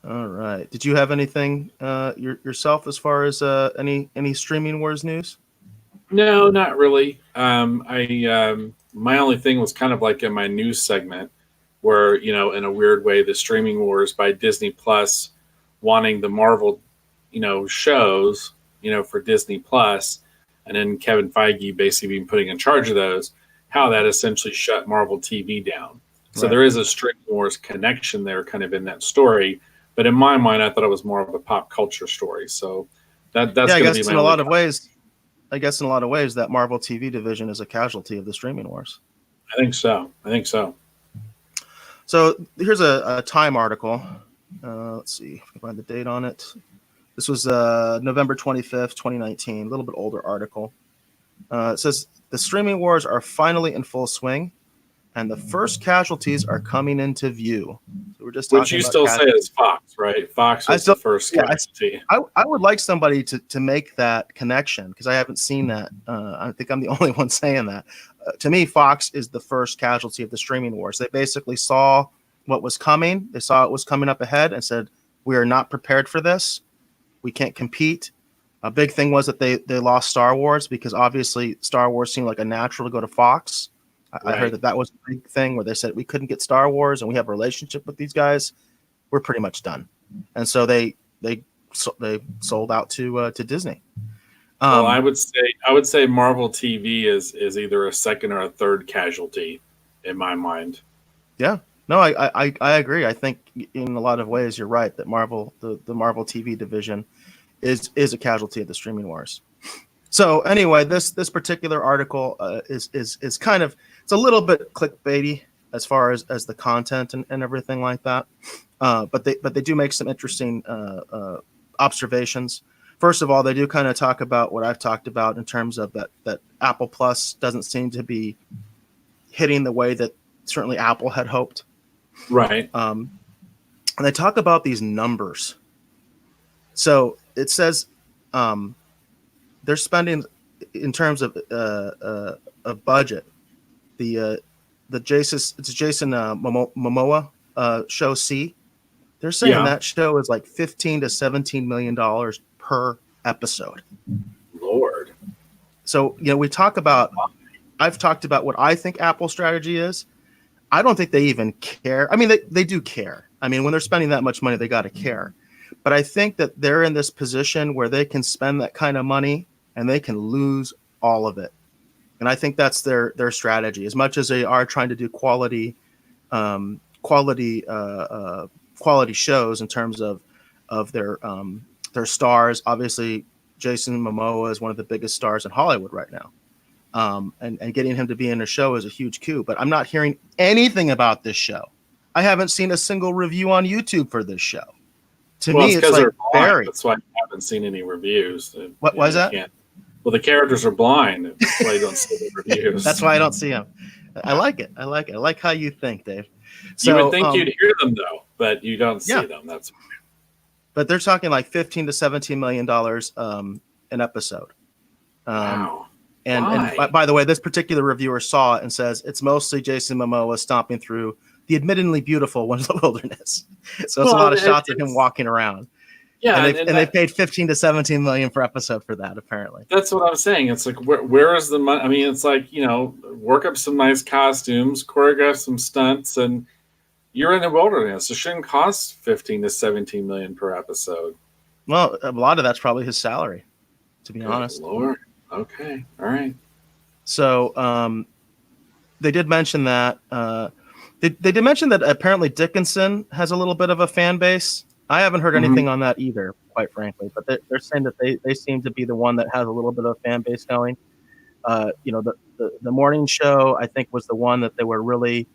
All right. Did you have anything yourself as far as any streaming wars news? No, not really. I My only thing was kind of like in my news segment, where in a weird way, the streaming wars by Disney Plus wanting the Marvel, shows, for Disney Plus, and then Kevin Feige basically being putting in charge of those, how that essentially shut Marvel TV down. So Right. there is a streaming wars connection there, kind of in that story. But in my mind, I thought it was more of a pop culture story. So that's Yeah, I going to be guess my in a only. lot of ways, that Marvel TV division is a casualty of the streaming wars. I think so. I think so. So here's a Time article. Let's see if I can find the date on it. This was November 25th, 2019, a little bit older article. It says the streaming wars are finally in full swing, and the first casualties are coming into view. So we're just Which talking you about still say casualties. is Fox, right? Fox I was the still, first yeah, casualty. I would like somebody to make that connection because I haven't seen that. I think I'm the only one saying that. To me, Fox is the first casualty of the streaming wars. They basically saw what was coming. They saw it was coming up ahead and said, "We are not prepared for this. We can't compete." A big thing was that they lost Star Wars because obviously Star Wars seemed like a natural to go to Fox. I heard Right. that was a big thing where they said we couldn't get Star Wars and we have a relationship with these guys. We're pretty much done, and so they sold out to Disney. Well, Um, I would say Marvel TV is either a second or a third casualty in my mind. yeah, no, I agree. I think in a lot of ways you're right that the Marvel TV division is a casualty of the streaming wars. So anyway, this particular article is kind of it's a little bit clickbaity as far as the content and everything like that. But they do make some interesting observations. First of all, they do kind of talk about what I've talked about in terms of that Apple Plus doesn't seem to be hitting the way that certainly Apple had hoped. Right. And they talk about these numbers. So it says um, they're spending in terms of budget. The Jason Momoa show C. They're saying Yeah. that show is like 15 to 17 million dollars per episode. Lord. So we talk about. I've talked about what I think Apple's strategy is. I don't think they even care. I mean, they do care. I mean, when they're spending that much money, they got to care. But I think that they're in this position where they can spend that kind of money and they can lose all of it. And I think that's their strategy. As much as they are trying to do um, quality quality shows in terms of their stars. Obviously, Jason Momoa is one of the biggest stars in Hollywood right now. And getting him to be in a show is a huge coup. But I'm not hearing anything about this show. I haven't seen a single review on YouTube for this show. To Well, me, it's it's because like they're blind. buried. That's why I haven't seen any reviews. What was They that? can't. Well, the characters are blind. That's why you don't see the That's reviews. why I don't see him. I like it. I like it. I like how you think, Dave. You would So, think you'd hear them though, but you don't yeah, see them. That's but they're talking like 15 to 17 million dollars an episode. Um, wow. and Why? by the way, this particular reviewer saw it and says it's mostly Jason Momoa stomping through the admittedly beautiful wilderness. So it's a Well, lot of shots of him it's walking around, yeah, and and, they paid 15 to 17 million per episode for that apparently. that's what I'm saying. It's like where is the money? I mean, it's like work up some nice costumes, choreograph some stunts, and you're in the wilderness. It shouldn't cost 15 to 17 million per episode. Well, a lot of that's probably his salary, to be Good honest. lord. Okay. All right. So they did mention that they did mention that apparently Dickinson has a little bit of a fan base. I haven't heard Mm-hmm. anything on that either, quite frankly. But they're saying that they seem to be the one that has a little bit of a fan base going. The morning show I think was the one that they were really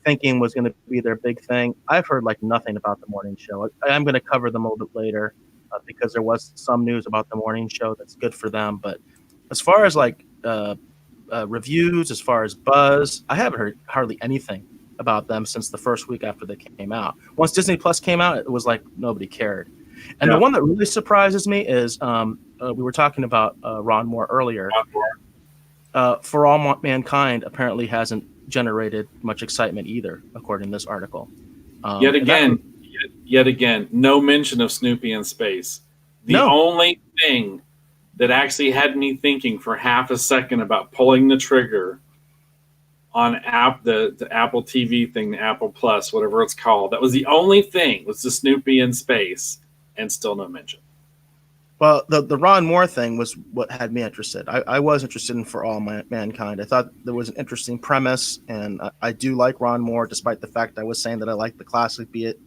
thinking was going to be their big thing. I've heard like nothing about the morning show. I'm going to cover them a little bit later because there was some news about the morning show that's good for them. But as far as like reviews, as far as buzz, I haven't heard hardly anything about them since the first week after they came out. Once Disney Plus came out, it was like nobody cared. And the Yeah. one that really surprises me is we were talking about Ron Moore earlier. For All Mankind apparently hasn't generated much excitement either, according to this article. Yet And that again, Yet again, no mention of Snoopy in space. The No. only thing that actually had me thinking for half a second about pulling the trigger on the Apple TV thing, the Apple Plus, whatever it's called. That was the only thing, was the Snoopy in space, and still no mention. Well, the Ron Moore thing was what had me interested. I was interested in For All Mankind. I thought there was an interesting premise, and I do like Ron Moore, despite the fact I was saying that I like the classic, be it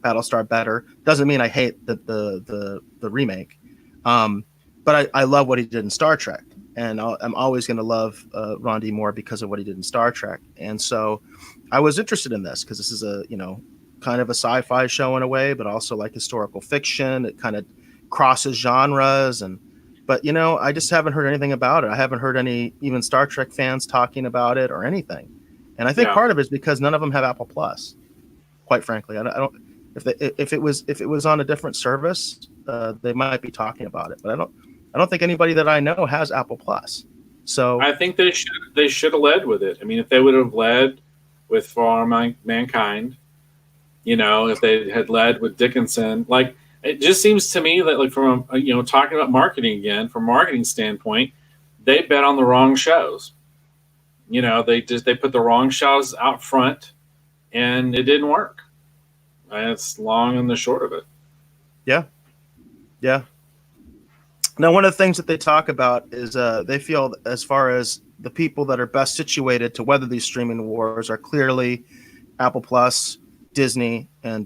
Battlestar better. Doesn't mean I hate the remake. But I love what he did in Star Trek, and I'm always going to love Ron D. Moore because of what he did in Star Trek. And so I was interested in this because this is a kind of a sci-fi show in a way, but also like historical fiction. It kind of crosses genres, but I just haven't heard anything about it. I haven't heard any even Star Trek fans talking about it or anything. And I think part of it is because none of them have Apple Plus. Quite frankly, I don't. If it was on a different service, they might be talking about it. But I don't think anybody that I know has Apple Plus. So I think they should have led with it. I mean, if they would have led with For All Mankind, if they had led with Dickinson, like, it just seems to me that, like, from talking about marketing again, from a marketing standpoint, they bet on the wrong shows. They put the wrong shows out front, and it didn't work. That's long and the short of it. Yeah. Now, one of the things that they talk about is they feel, as far as the people that are best situated to weather these streaming wars, are clearly Apple Plus, Disney, and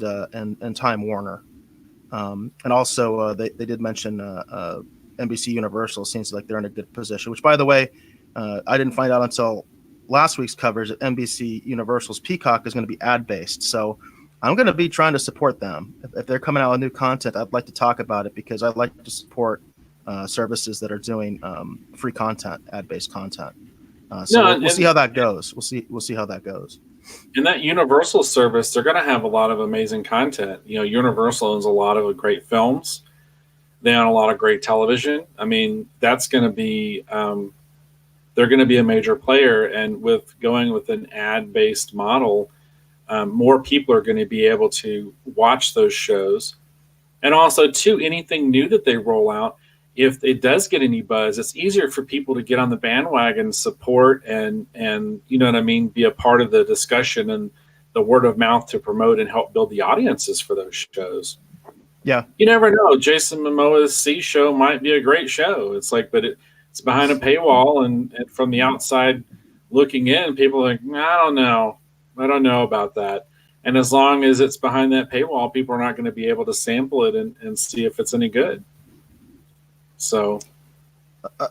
Time Warner. And also, they did mention NBC Universal. Seems like they're in a good position, which, by the way, I didn't find out until last week's coverage that NBC Universal's Peacock is going to be ad-based. So I'm going to be trying to support them. If they're coming out with new content, I'd like to talk about it because I'd like to support services that are doing free content, ad-based content. We'll see how that goes. We'll see how that goes. In that Universal service, they're going to have a lot of amazing content. Universal owns a lot of great films. They own a lot of great television. I mean, that's going to be they're going to be a major player. And with going with an ad-based model, more people are going to be able to watch those shows. And also, too, anything new that they roll out, if it does get any buzz, it's easier for people to get on the bandwagon, support, and be a part of the discussion and the word of mouth to promote and help build the audiences for those shows. Yeah. You never know. Jason Momoa's C show might be a great show. It's like, but it's behind a paywall, and from the outside looking in, people are like, I don't know about that. And as long as it's behind that paywall, people are not going to be able to sample it and see if it's any good. So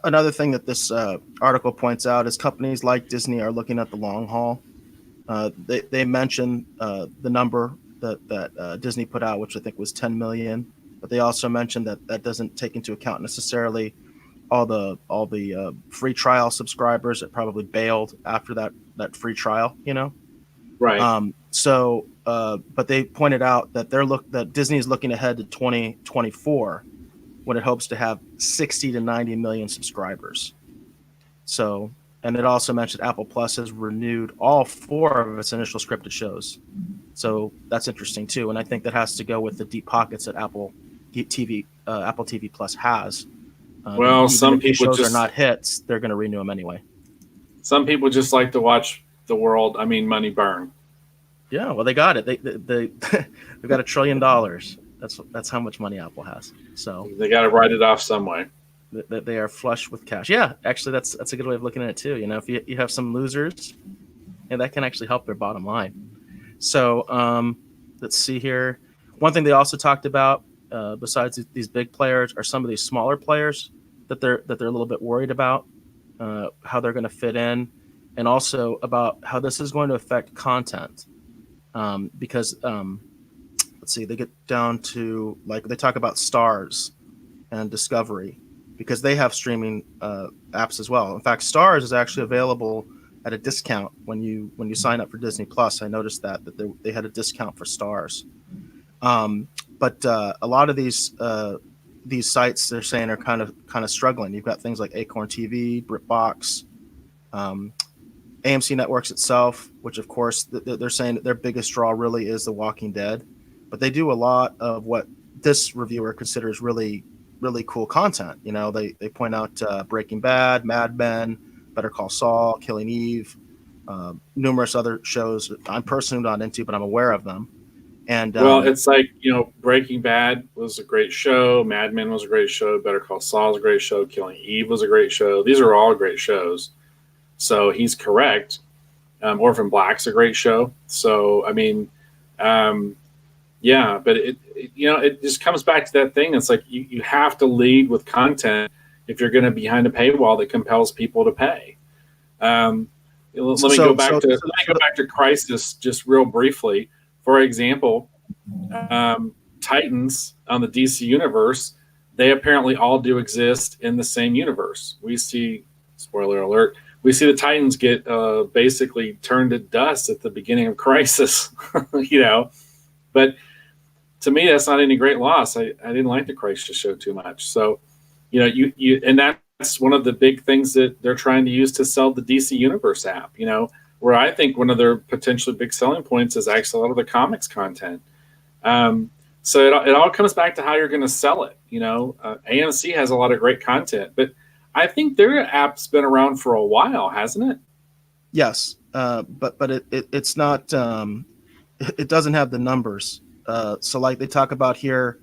another thing that this article points out is companies like Disney are looking at the long haul. They mentioned the number that Disney put out, which I think was 10 million, but they also mentioned that doesn't take into account necessarily all the free trial subscribers that probably bailed after that free trial, Right. But they pointed out that Disney is looking ahead to 2024 when it hopes to have 60 to 90 million subscribers. So, and it also mentioned Apple Plus has renewed all 4 of its initial scripted shows. So that's interesting too. And I think that has to go with the deep pockets that Apple TV Plus has. Well, some people shows are not hits, they're going to renew them anyway. Some people just like to watch money burn. Yeah, well, they got it. They've got $1 trillion. That's how much money Apple has. So they got to write it off some way. They are flush with cash. Yeah, actually, that's a good way of looking at it too. If you have some losers, that can actually help their bottom line. So let's see here. One thing they also talked about, besides these big players, are some of these smaller players that they're a little bit worried about how they're going to fit in, and also about how this is going to affect content. Because let's see, they get down to, like, they talk about Stars and Discovery because they have streaming apps as well. In fact, Stars is actually available at a discount when you sign up for Disney Plus. I noticed that they had a discount for Stars. But a lot of these sites, they're saying, are kind of struggling. You've got things like Acorn TV, BritBox, AMC Networks itself, which of course they're saying that their biggest draw really is The Walking Dead. but they do a lot of what this reviewer considers really, really cool content. You know, they point out Breaking Bad, Mad Men, Better Call Saul, Killing Eve, numerous other shows I'm personally not into, but I'm aware of them. And Well, it's like, Breaking Bad was a great show, Mad Men was a great show, Better Call Saul was a great show, Killing Eve was a great show. These are all great shows. So he's correct. Orphan Black's a great show. So I mean, um, yeah, but it just comes back to that thing. It's like you have to lead with content if you're going to be behind a paywall that compels people to pay. Um, let me go back to Crisis just real briefly. For example, Titans on the DC universe, they apparently all do exist in the same universe. We see, spoiler alert, we see the Titans get basically turned to dust at the beginning of Crisis, But to me, that's not any great loss. I didn't like the Crisis show too much. So, and that's one of the big things that they're trying to use to sell the DC Universe app, where I think one of their potentially big selling points is actually a lot of the comics content. So it all comes back to how you're going to sell it. AMC has a lot of great content, but I think their app's been around for a while, hasn't it? yes, but it's not. It doesn't have the numbers. So like they talk about here,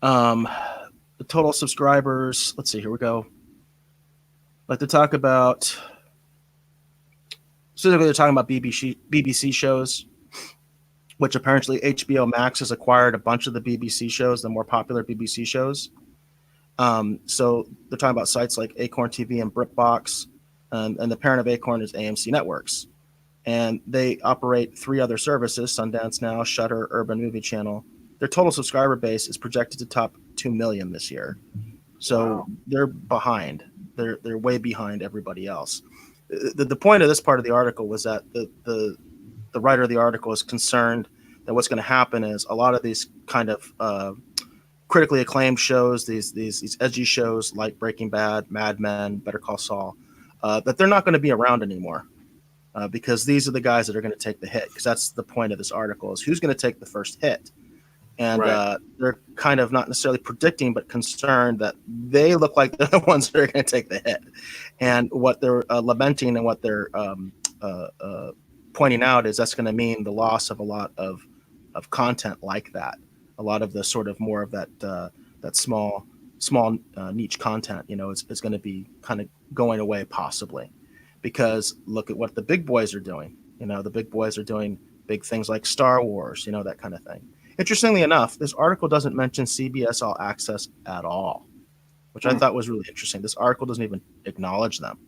the total subscribers. Let's see. Here we go. Like they talk about. Specifically, they're talking about BBC shows, which apparently HBO Max has acquired a bunch of the BBC shows, the more popular BBC shows. So they're talking about sites like Acorn TV and BritBox, and the parent of Acorn is AMC Networks. And they operate 3 other services, Sundance Now, Shudder, Urban Movie Channel. Their total subscriber base is projected to top 2 million this year. So wow. They're behind. They're way behind everybody else. The point of this part of the article was that the writer of the article is concerned that what's going to happen is a lot of these kind of critically acclaimed shows, these edgy shows like Breaking Bad, Mad Men, Better Call Saul, that they're not going to be around anymore. Because these are the guys that are going to take the hit. Because that's the point of this article is who's going to take the first hit. And right. They're kind of not necessarily predicting, but concerned that they look like they're the ones that are going to take the hit. And what they're lamenting and what they're pointing out is that's going to mean the loss of a lot of content like that. A lot of the sort of more of that small niche content, it's going to be kind of going away possibly. Because look at what the big boys are doing. The big boys are doing big things like Star Wars, that kind of thing. Interestingly enough, this article doesn't mention CBS All Access at all, which I thought was really interesting. This article doesn't even acknowledge them,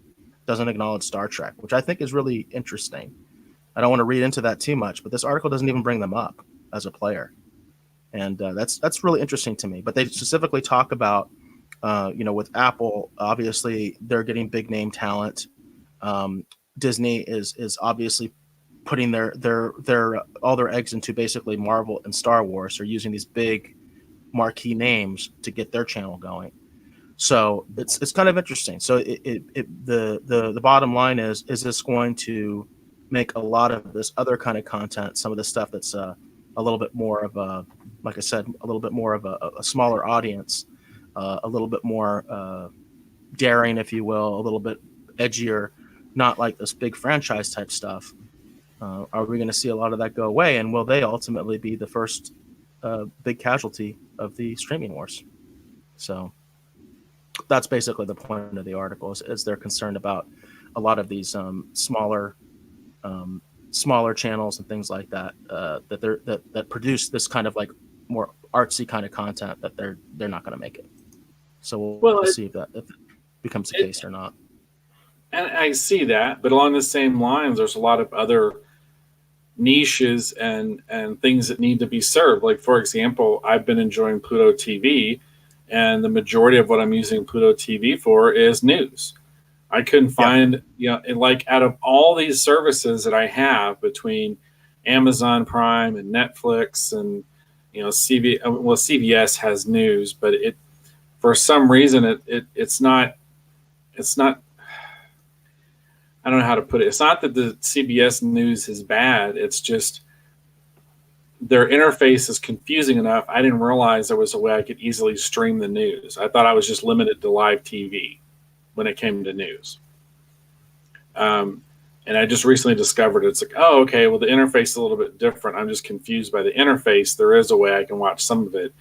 doesn't acknowledge Star Trek, which I think is really interesting. I don't want to read into that too much, but this article doesn't even bring them up as a player. And that's really interesting to me. But they specifically talk about, with Apple, obviously they're getting big name talent. Disney is obviously putting their all their eggs into basically Marvel and Star Wars. They're using these big marquee names to get their channel going. So it's kind of interesting. So the bottom line is this going to make a lot of this other kind of content, some of the stuff that's a little bit more of a, like I said, a little bit more of a smaller audience, a little bit more daring, if you will, a little bit edgier, not like this big franchise type stuff. Are we going to see a lot of that go away? And will they ultimately be the first big casualty of the streaming wars? So that's basically the point of the article is they're concerned about a lot of these smaller channels and things like that that produce this kind of like more artsy kind of content that they're not going to make it. So we'll see if it becomes the case or not. And I see that, but along the same lines, there's a lot of other niches and things that need to be served. Like, for example, I've been enjoying Pluto TV, and the majority of what I'm using Pluto TV for is news. I couldn't find, like out of all these services that I have between Amazon Prime and Netflix and, CBS has news, but for some reason it's not. I don't know how to put it. It's not that the CBS news is bad. It's just their interface is confusing enough. I didn't realize there was a way I could easily stream the news. I thought I was just limited to live TV when it came to news. Um, and I just recently discovered it's like, oh, okay, well, the interface is a little bit different. I'm just confused by the interface. There is a way I can watch some of it,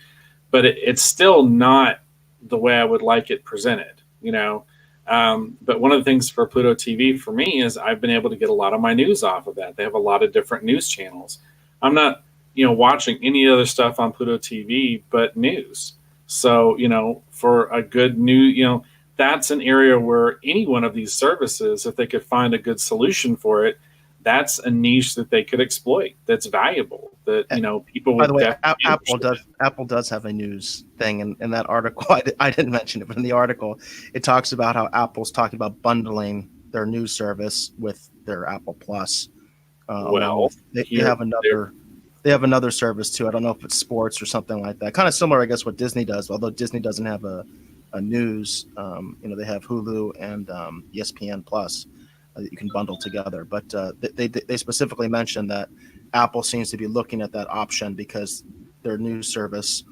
but it's still not the way I would like it presented, you know. But one of the things for Pluto TV for me is I've been able to get a lot of my news off of that. They have a lot of different news channels. I'm not, watching any other stuff on Pluto TV but news. So, for a good that's an area where any one of these services, if they could find a good solution for it, that's a niche that they could exploit. That's valuable. That people By the would way, definitely be Apple interested does in. Apple does have a news thing in that article. I didn't mention it, but in the article, it talks about how Apple's talking about bundling their news service with their Apple Plus, along Well, with here, there, they have another service too. I don't know if it's sports or something like that. Kind of similar, I guess, what Disney does. Although Disney doesn't have a news, they have Hulu and ESPN Plus that you can bundle together. But they specifically mentioned that Apple seems to be looking at that option because their news service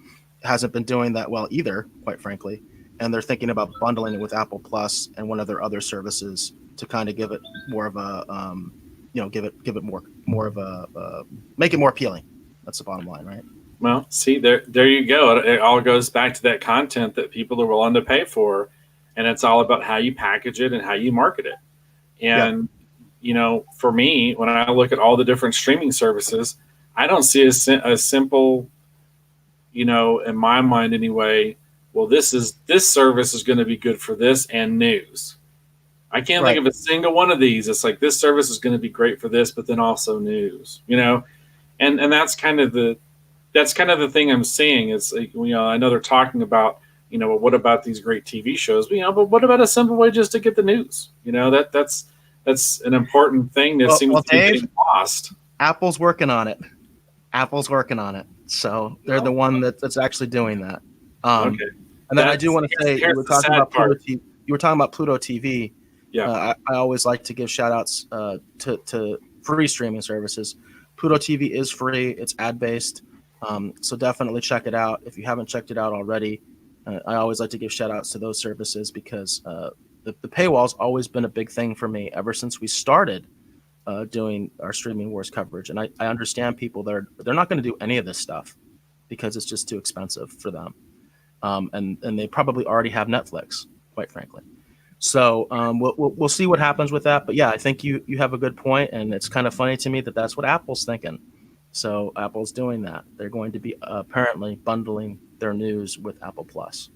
hasn't been doing that well either, quite frankly. And they're thinking about bundling it with Apple Plus and one of their other services to kind of give it more of a, give it more of a, make it more appealing. That's the bottom line, right? well, see, there you go. It all goes back to that content that people are willing to pay for, and it's all about how you package it and how you market it. Yeah. And for me, when I look at all the different streaming services, I don't see a simple, in my mind anyway. Well, this service is going to be good for this and news. I can't think Right. of a single one of these. It's like this service is going to be great for this, but then also news. And that's kind of the thing I'm seeing. It's like, I know they're talking about, well, what about these great TV shows? But what about a simple way just to get the news? That's an important thing that seems Well, to be Dave, getting lost. Apple's working on it. Apple's working on it. So they're the Well, one that's actually doing that. Um, okay. and then I do want to say Here's the sad part. You were talking about Pluto TV. Yeah. I always like to give shout outs to free streaming services. Pluto TV is free. It's ad based. So definitely check it out. If you haven't checked it out already, I always like to give shout outs to those services because the paywall's always been a big thing for me ever since we started doing our streaming wars coverage. And I understand people they're not going to do any of this stuff because it's just too expensive for them. And they probably already have Netflix, quite frankly. So we'll see what happens with that. But yeah, I think you have a good point, and it's kind of funny to me that that's what Apple's thinking. So Apple's doing that. They're going to be apparently bundling their news with Apple Plus.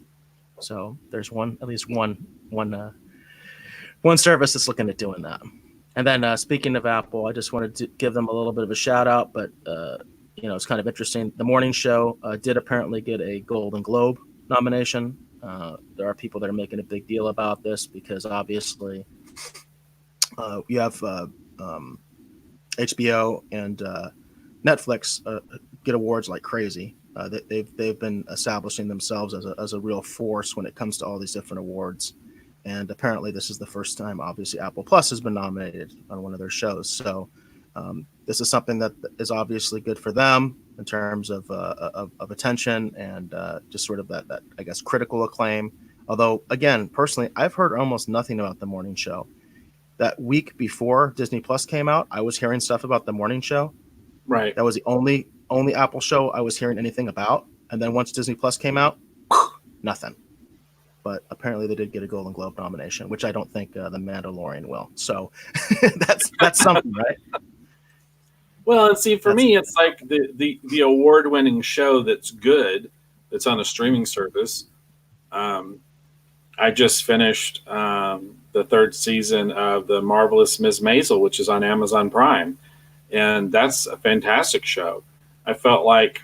So there's at least one service that's looking at doing that. And then speaking of Apple, I just wanted to give them a little bit of a shout out, but it's kind of interesting. The morning show did apparently get a Golden Globe nomination. There are people that are making a big deal about this because obviously you have HBO and Netflix get awards like crazy. They've been establishing themselves as a real force when it comes to all these different awards. And apparently this is the first time, obviously, Apple Plus has been nominated on one of their shows. So this is something that is obviously good for them in terms of attention and just sort of that, I guess, critical acclaim. Although, again, personally, I've heard almost nothing about the morning show. That week before Disney Plus came out, I was hearing stuff about the morning show. Right. That was the only Apple show I was hearing anything about. And then once Disney Plus came out, nothing. But apparently they did get a Golden Globe nomination, which I don't think The Mandalorian will. So that's something, right? Well, and see, for me, it's like the award-winning show that's good, that's on a streaming service. I just finished the third season of The Marvelous Ms. Maisel, which is on Amazon Prime, and that's a fantastic show. I felt like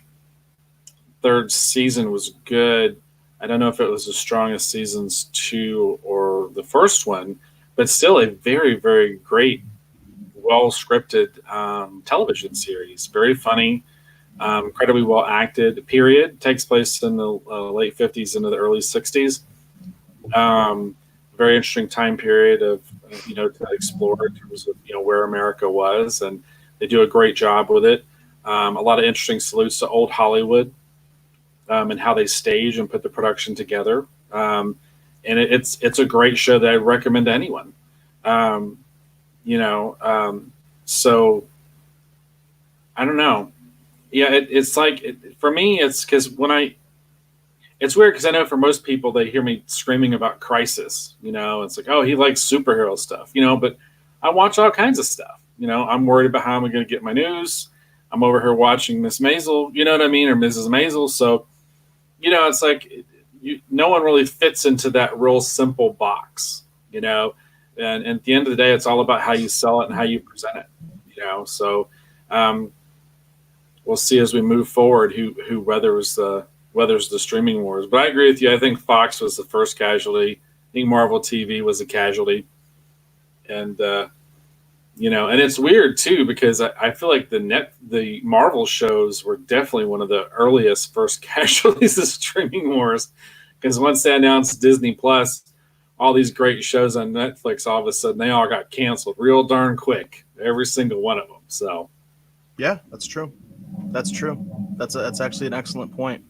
third season was good. I don't know if it was as strong as seasons 2 or the first one, but still a very, very great, well scripted television series. Very funny, incredibly well acted. Period. Takes place in the late 50s into the early 60s. Very interesting time period of to explore in terms of where America was, and they do a great job with it. A lot of interesting salutes to old Hollywood, and how they stage and put the production together. And it's a great show that I recommend to anyone. Um, you know, so I don't know. Yeah, it's like for me, it's because it's weird because I know for most people they hear me screaming about Crisis. It's like, oh, he likes superhero stuff. But I watch all kinds of stuff. I'm worried about how I'm going to get my news. I'm over here watching Miss Maisel. You know what I mean, or Mrs. Maisel. So it's like no one really fits into that real simple box. And at the end of the day, it's all about how you sell it and how you present it. So um, we'll see as we move forward who weathers the streaming wars. But I agree with you. I think Fox was the first casualty. I think Marvel TV was a casualty, and and it's weird too because I feel like the Marvel shows were definitely one of the earliest first casualties of streaming wars. Because once they announced Disney Plus, all these great shows on Netflix, all of a sudden they all got canceled real darn quick. Every single one of them. So Yeah, that's true. That's true. That's actually an excellent point.